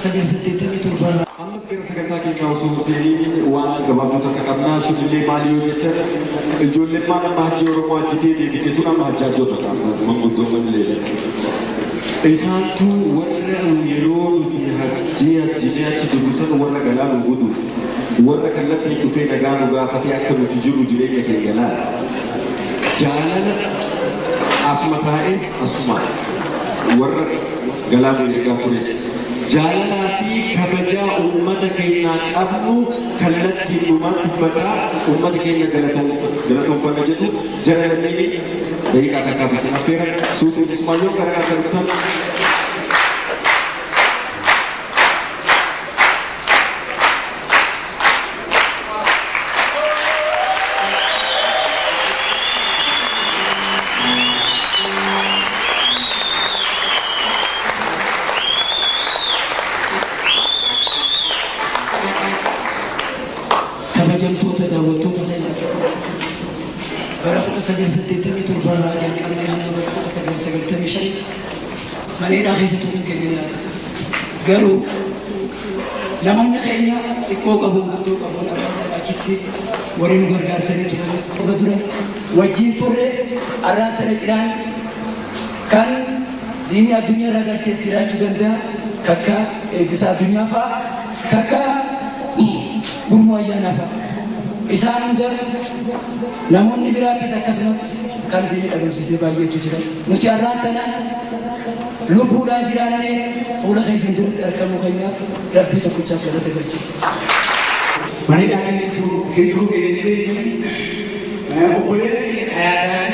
سجل ستين تربلا. أمس كنا سكتنا كي نوصل سيرين وان كبابو تكابنا شغل ماليو جتر الجول ما لما هجروا ما جتي دي كتونا ما هجاجو تكام ممدو من ليلة. إنسان تو ورا ويرون تيها جيها تجوزن ورا جلال وجودو ورا كلتي كفي نجان وقافتي أكثر تجرو جليك كجلال. جالنا أسمتائس أسمع ورا جلال ويرجعتوريس. جالنا في كبجا أمتك إنك أبنو كلتي أمتك بتا أمتك إنك جلتهم فنجتو جرى الميني دقيقة تكابس نفيرا سوتو إسماعيل كرنا كرتان سجل ستين تربلا جل كامل هم بركة سجل تمي شريط من إذا خيسة من كجنيا قالوا لما نخينا تكوك أبو نراد أشتي ورين غرغر تاني تونس بدرة وجين توري أراد ترجعان كان الدنيا رجعت تزرع جدا كاكا بس الدنيا فا كاكا غرمويا نفا إسان ده namoonni biraatis akkasumas kan diinni dhabamsiisee baay'eetu jira. Nuti har'aan tana lubbuudhaan jiraannee fuula keessan duratti argamu keenyaaf rabbii tokkichaaf galata galchina. Manidhaan hedduu beekamee obboleettii hayaadhaan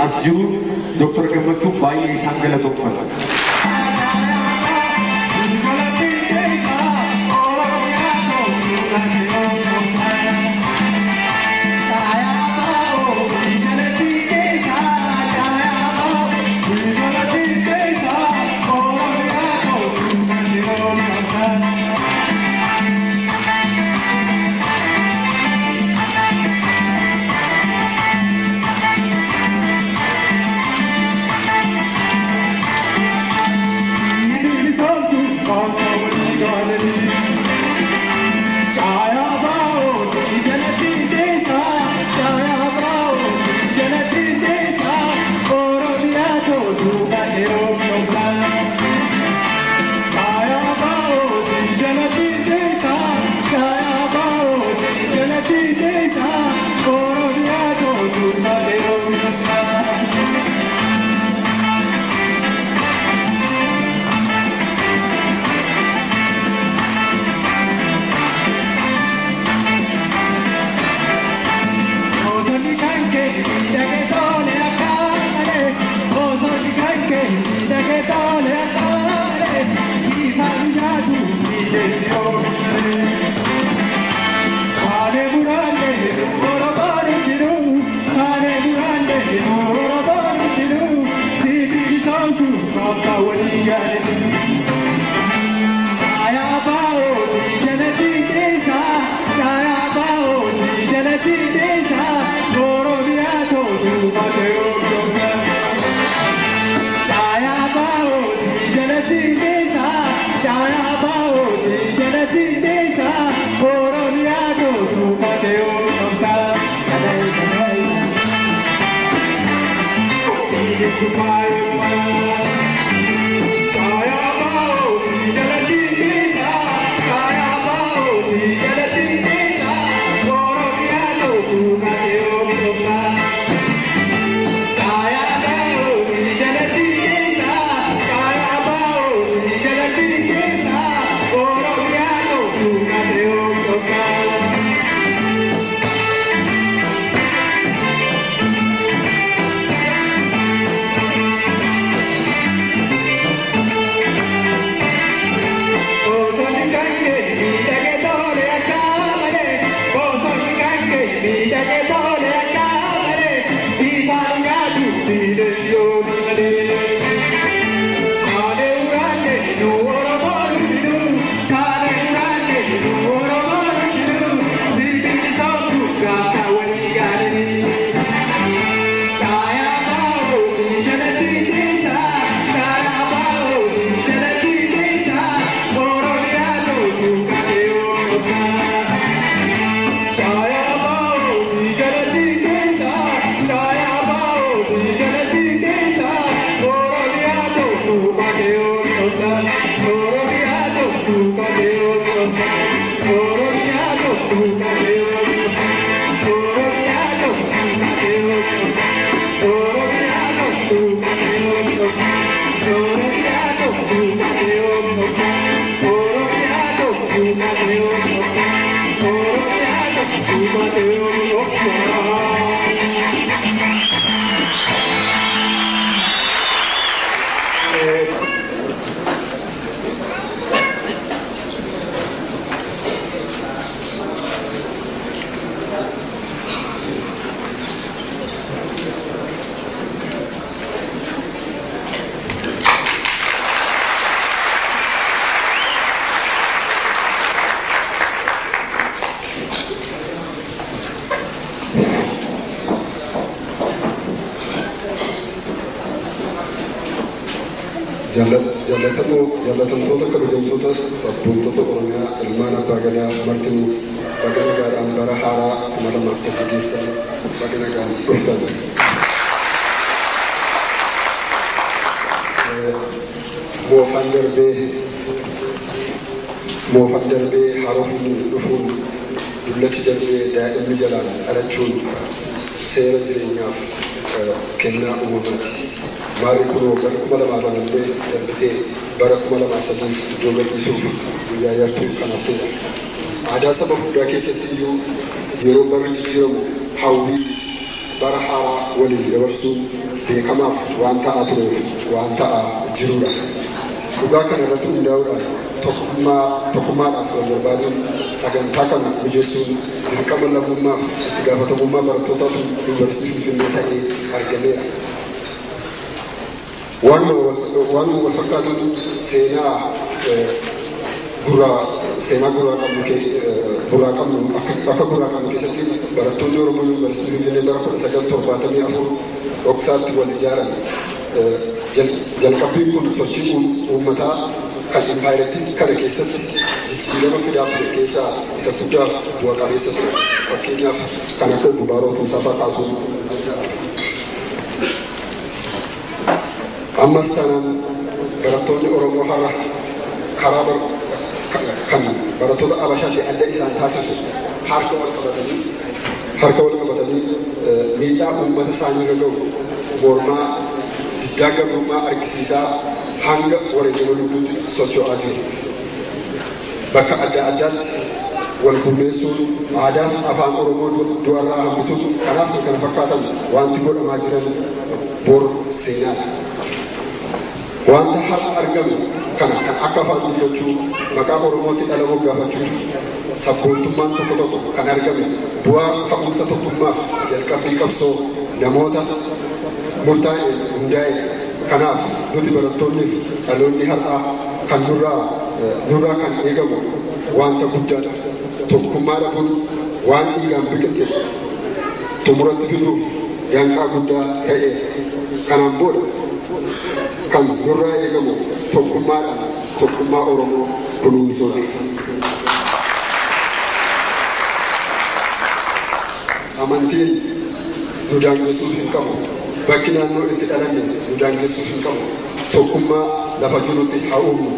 أسجون دكتور كمتشو باي سانجلا توفر jaalatamtoota kabajamtoota sabboontoota Oromiyaa ilmaan abbaa gadaa martinuu baga nagaadhaan bara haaraa 2008 keessa baga nagaan dhuftan. Moofaan darbee haroofni dhufuun dullachi darbee daa'imni jalaan dhalachuun seera jireenyaaf kennaa uumamaati. Marii kunoo bara 2002 darbitee bara 2003 iddoo gadhiisuuf guyyaa yartuu kan haftedha. Aadaa saba hundaa keessatti iyyuu yeroo barri jijjiiramu hawwii bara haaraa waliin dabarsuun beekamaaf waan ta'aa tureef waan ta'aa jirudha. Dhugaa kana irratti hundaa'uudhaan tokkummaadhaaf wal barbaaduun sagantaa kana mijeessuun dirqama lammummaaf itti gaafatamummaa barattootaaf yuunivarsiitii Finfinnee ta'ee argameera. Waan wal fakkaatuun seenaa gurraa qabnu akka gurraa qabnu keessatti barattoonni Oromoo yuunivarsiitii Finfinnee bara 1974 dhoksaatti wal ijaaran. Jalqabbiin kun sochii uummataa kan impaayiratii kana keessatti jijjiirama fidaa ture keessaa isa guddaaf bu'a qabeessa ture. Fakkeenyaaf kan akka Obbo Baaroo Tumsaafaa kaasuun ammas taanaan barattoonni Oromoo har'a karaa kan barattoota Habashaatti adda isaan taasisu harka wal qabatanii miidhaa uummata isaanii irra ga'u mormaa diddaa gabrummaa argisiisaa hanga wareegama lubbuutti socho'aa jiru. Bakka adda addaatti wal gurmeessuun aadaa fi afaan Oromoo du'arraa hambisuun kanaaf kana fakkaatan wanti godhamaa jiran bor seenaadha. Wanta har'a argame kana kan akka afaan dubbachuu maqaa Oromootti dhala moggaafachuuf sabboontummaan tokko kan argame bu'aa ka'umsa tokkummaaf jalqabbii qabsoo namoota murtaa'een hundaa'e. Kanaaf nuti barattoonniif dhaloonni har'aa kan nurraa kan eegamu wanta guddaadha. Tokkummaa dhabuun waan dhiigaan biqilte xumuratti fiduuf danqaa guddaa ta'e. Kanaan booda kan nurraa eegamu tokkummaadhaan tokkummaa Oromoo kunuunsuudha. Amantiin nu daangessuu hin qabu. Bakki naannoo itti dhalanne nu daangessuu hin qabu. Tokkummaa lafa jirutti haa uumnu.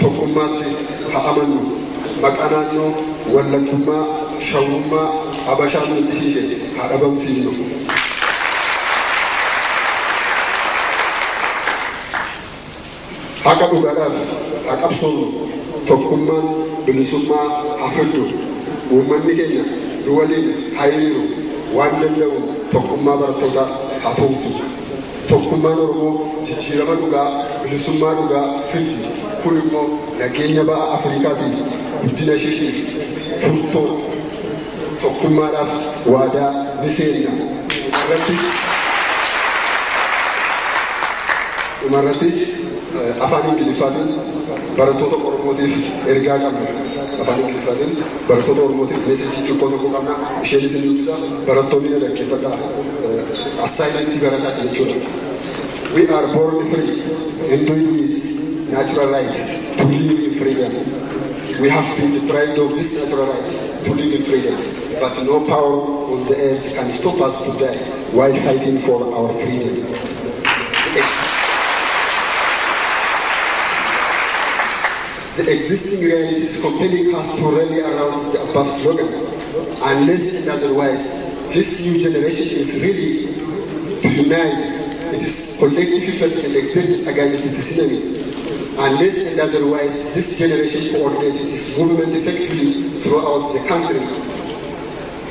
Tokkummaatti haa amannu. Maqaa naannoo wallaggummaa, shawwummaa, Habashaan nutti hiite haa dhabamsiifnu. Haqa dhugaadhaaf haa qabsoofnu. Tokkummaan bilisummaa haa fiddu. Uummanni keenya nu waliin haa hiriiru. Waan danda'u tokkummaa barattootaa haa tumsu. Tokkummaan Oromoo jijjiirama dhugaa, bilisummaa dhugaa fiddi. Kun immoo nageenya ba'a Afrikaatiif guddina isheetiif furtuu tokkummaadhaaf waadaa ni seenna. Dhumarratti afaan Ingiliffaatiin barattoota Oromootiif ergaa qabna. Afaan Ingiliffaatiin barattoota Oromootiif meesejii xiqqoo tokko qabna. Isheenis ni dubbisa. Barattoonni na dhaggeeffadhaa. Assaayimentii barataati jechuudha. We are born free and it is natural right to live in freedom. We have been deprived of this natural right to live in freedom, but no power on the earth can stop us to die while fighting for our freedom. The existing reality is compelling us to rally around the above slogan. Unless and otherwise, this new generation is really to unite. It is collective effort and exerted against its enemy. Unless and otherwise, this generation coordinates its movement effectively throughout the country.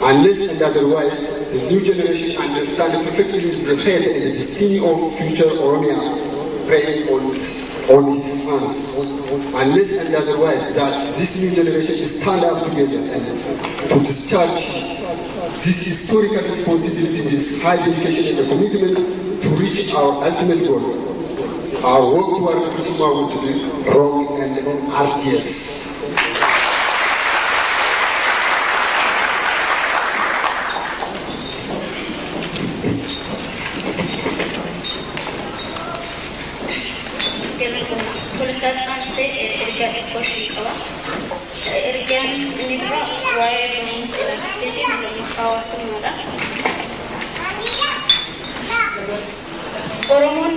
Unless and otherwise, the new generation understands perfectly the fate and the destiny of future Oromia, praying on his hands. Unless and otherwise, that this new generation stand up together and to discharge this historical responsibility with high dedication and a commitment to reach our ultimate goal. Our work toward Kusuma would be wrong and arduous. Oromoon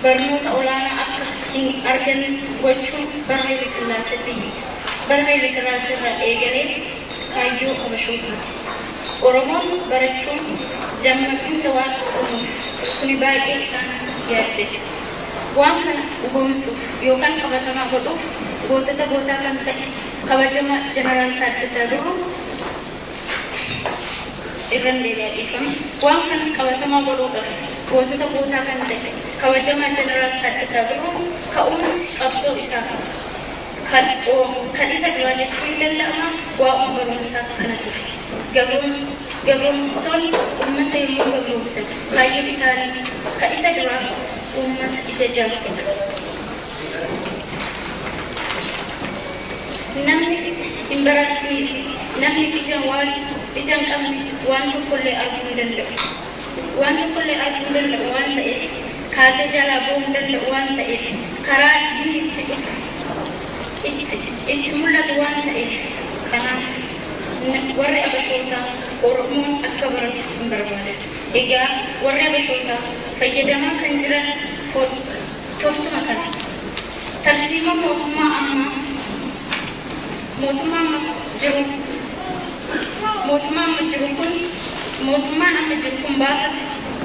barnoota olaanaa akka hin argan gochuun bara Haile Sillaaseerraa eegalee kaayyoo Habashootaati. Oromoon barachuun dammaqinsa waan uumuuf kuni baay'ee isaan yaaddessa. Waan kana dhugoomsuuf yookaan qabatamaa godhuuf gootota gootaa kan ta'e kabajama Jeneraal Taaddasaa Birruu irraan deebi'aa dhiifama. Waan kana qabatamaa godhuudhaaf gootota gootaa kan ta'e kabajamaa jeneraal Taaddasaa Birruu ka'umsi qabsoo isaa kan isa duraa jechuu hin danda'ama waa'uma barumsaa kana ture. Gabroomsitoonni uummata yommuu gabroomsan kaayyoon isaanii kan isa duraa uummata ija jaamsudha. Namni hin baratanii fi namni ija hin qabne waan tokkollee arguu hin danda'u. Waan tokkollee arguu hin danda'u waan ta'eef kaatee jalaa ba'uu hin danda'u waan ta'eef karaa diinni itti dhufu itti mul'atu waan ta'eef kanaaf warri Habashootaa Oromoon akka baratu hin barbaadan. Egaa warri Habashootaa fayyadamaa kan jiran toftuma kana tarsiima mootummaa amma jiru kun mootummaan amma jiru kun baafate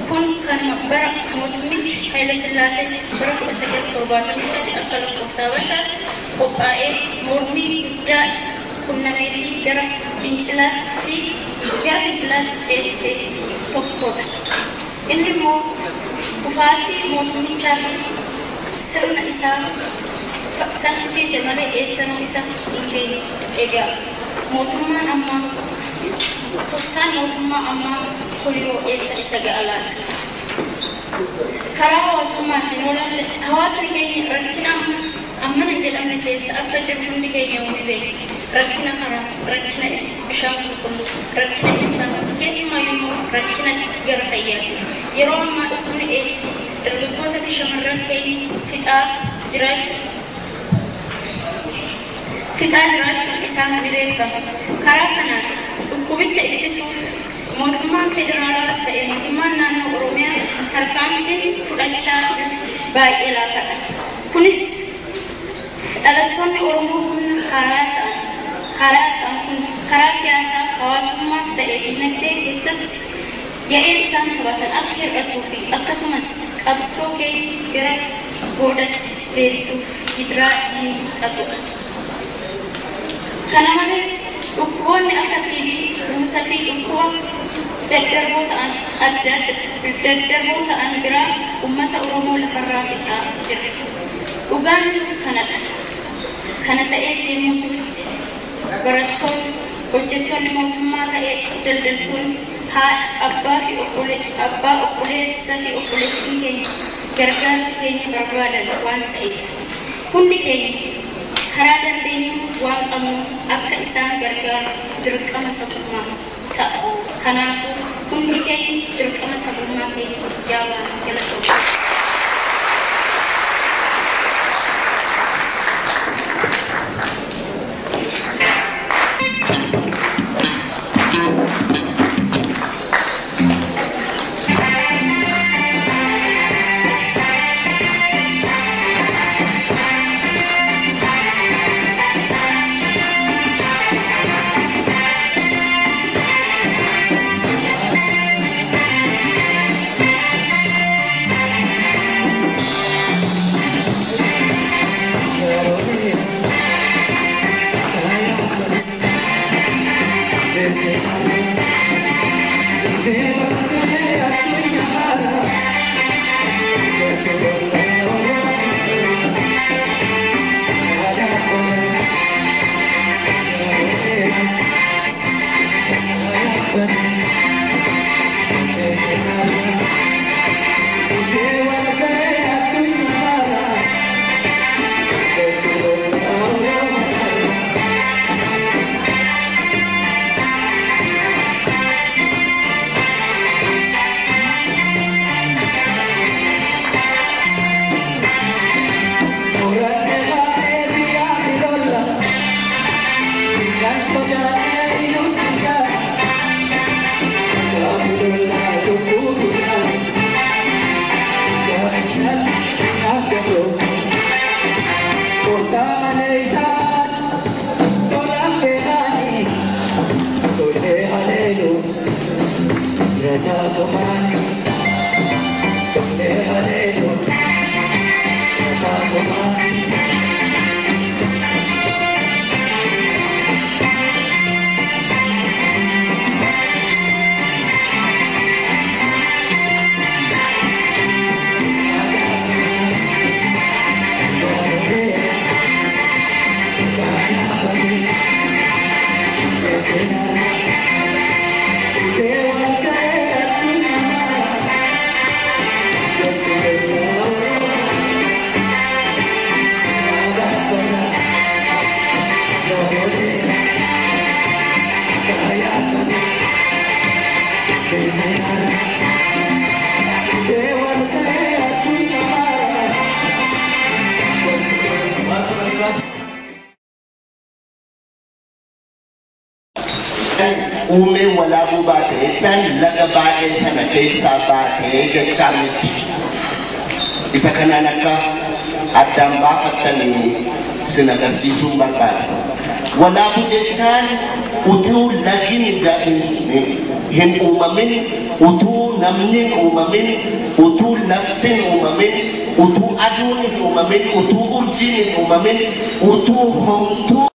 kun kan bara mootummichi Haayile Sillaasee bara 1973 akka lakkoofsa Habashaatti qophaa'ee mormii guddaa qunnamee fi gara fincilaatti ceesisee tokkodha. Inni immoo kufaatii mootummichaa fi sirna isaa saffisiise malee eessanuu isa hin geenye. Egaa mootummaan ammaa toftaan mootummaa ammaa kunoo eessa isa ga'a laata? Karaa hawaasummaatiin olaanle hawaasni keenya rakkina ammana jedhamne keessa akka jiru hundi keenya ni beekna. Rakkina karaa, rakkina bishaan qulqulluu, rakkina ibsaa, keessumaa immoo rakkina gara fayyaati. Yeroo ammaa dhukkubni eebsi dargaggoota fi shamarran keenya fixaa jiraachuun isaan ni beekama. Karaa kanaan dhukkubicha ittisuuf mootummaan federaalaas ta'e mootummaan naannoo Oromiyaa tarkaanfii fudhachaa jiru baay'ee laafaadha. Kunis dhalattoonni Oromoo humna haaraa ta'an kun karaa siyaasaa hawaasummaas ta'e dinagdee keessatti ga'een isaan taphatan akka hir'atuu fi akkasumas qabsoo keenya gara boodatti deebisuuf gidiraa diinni xaxudha. Kana malees dhukkuboonni akka TB, buusaa fi dhukkuba daddarboo ta'an biraa uummata Oromoo lafarraa fixaa jira. Dhugaan jiru kanadha. Kana ta'ees yemmuu jirutti barattoonni, hojjettoonni mootummaa ta'ee daldaltoonni, abbaa obboleessaa fi obboleettiin keenya gargaarsa keenya barbaadan waan ta'eef hundi keenya karaa dandeenyu waan qabnu akka isaan gargaaru dirqama sabummaa ta'a. Kanaafuu hundi keenya dirqama sabummaa keenya yaabaan galatoomna. waraabuu baate jechaan laga baay'ee sana keessaa baatee jechaan miti. Isa kanaan akka addaan baafattanii sin agarsiisuun barbaada. Walaabuu jechaan utuu lagin hin uumamin, utuu namni hin uumamin, utuu laftin hin uumamin, utuu aduun hin uumamin, utuu urjiin hin uumamin, utuu homtuu